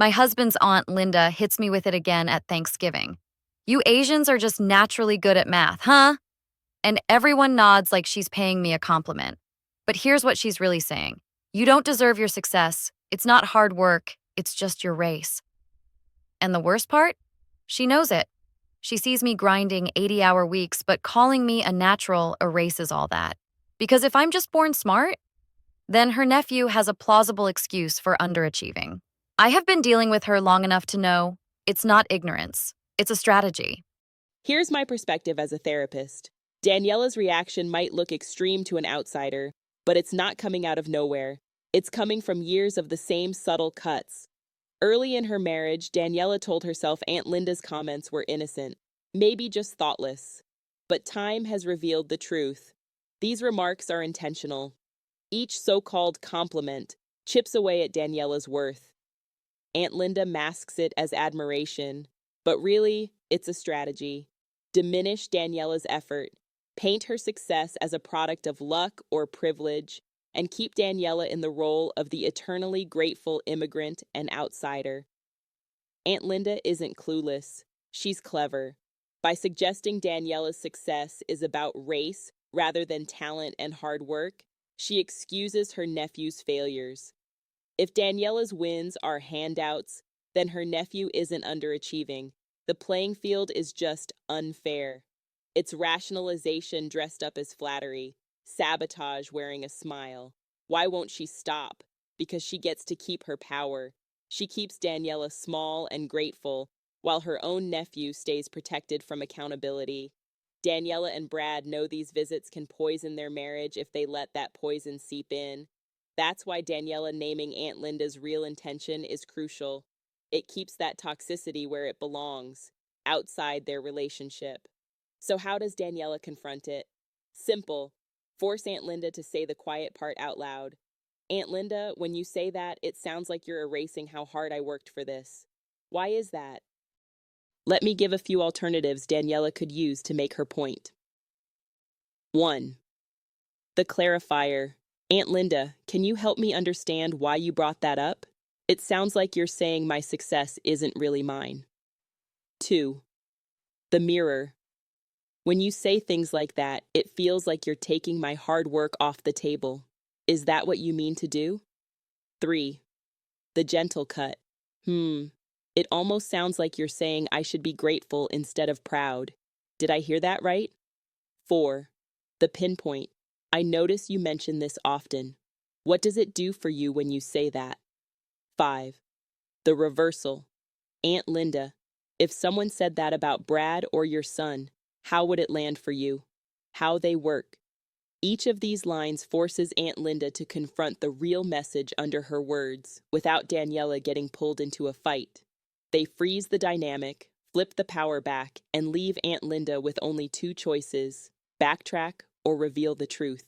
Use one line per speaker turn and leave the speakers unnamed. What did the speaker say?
My husband's aunt, Linda, hits me with it again at Thanksgiving. You Asians are just naturally good at math, huh? And everyone nods like she's paying me a compliment. But here's what she's really saying: you don't deserve your success. It's not hard work, it's just your race. And the worst part? She knows it. She sees me grinding 80-hour weeks, but calling me a natural erases all that. Because if I'm just born smart, then her nephew has a plausible excuse for underachieving. I have been dealing with her long enough to know it's not ignorance, it's a strategy.
Here's my perspective as a therapist. Daniela's reaction might look extreme to an outsider, but it's not coming out of nowhere. It's coming from years of the same subtle cuts. Early in her marriage, Daniela told herself Aunt Linda's comments were innocent, maybe just thoughtless. But time has revealed the truth. These remarks are intentional. Each so-called compliment chips away at Daniela's worth. Aunt Linda masks it as admiration, but really, it's a strategy. Diminish Daniela's effort, paint her success as a product of luck or privilege, and keep Daniela in the role of the eternally grateful immigrant and outsider. Aunt Linda isn't clueless. She's clever. By suggesting Daniela's success is about race rather than talent and hard work, she excuses her nephew's failures. If Daniela's wins are handouts, then her nephew isn't underachieving. The playing field is just unfair. It's rationalization dressed up as flattery, sabotage wearing a smile. Why won't she stop? Because she gets to keep her power. She keeps Daniela small and grateful, while her own nephew stays protected from accountability. Daniela and Brad know these visits can poison their marriage if they let that poison seep in. That's why Daniela naming Aunt Linda's real intention is crucial. It keeps that toxicity where it belongs, outside their relationship. So how does Daniela confront it? Simple. Force Aunt Linda to say the quiet part out loud. Aunt Linda, when you say that, it sounds like you're erasing how hard I worked for this. Why is that? Let me give a few alternatives Daniela could use to make her point. 1. The clarifier. Aunt Linda, can you help me understand why you brought that up? It sounds like you're saying my success isn't really mine. 2. The mirror. When you say things like that, it feels like you're taking my hard work off the table. Is that what you mean to do? 3. The gentle cut. It almost sounds like you're saying I should be grateful instead of proud. Did I hear that right? 4. The pinpoint. I notice you mention this often. What does it do for you when you say that? 5. The reversal. Aunt Linda, if someone said that about Brad or your son, how would it land for you? How they work. Each of these lines forces Aunt Linda to confront the real message under her words without Daniela getting pulled into a fight. They freeze the dynamic, flip the power back, and leave Aunt Linda with only two choices: backtrack or reveal the truth.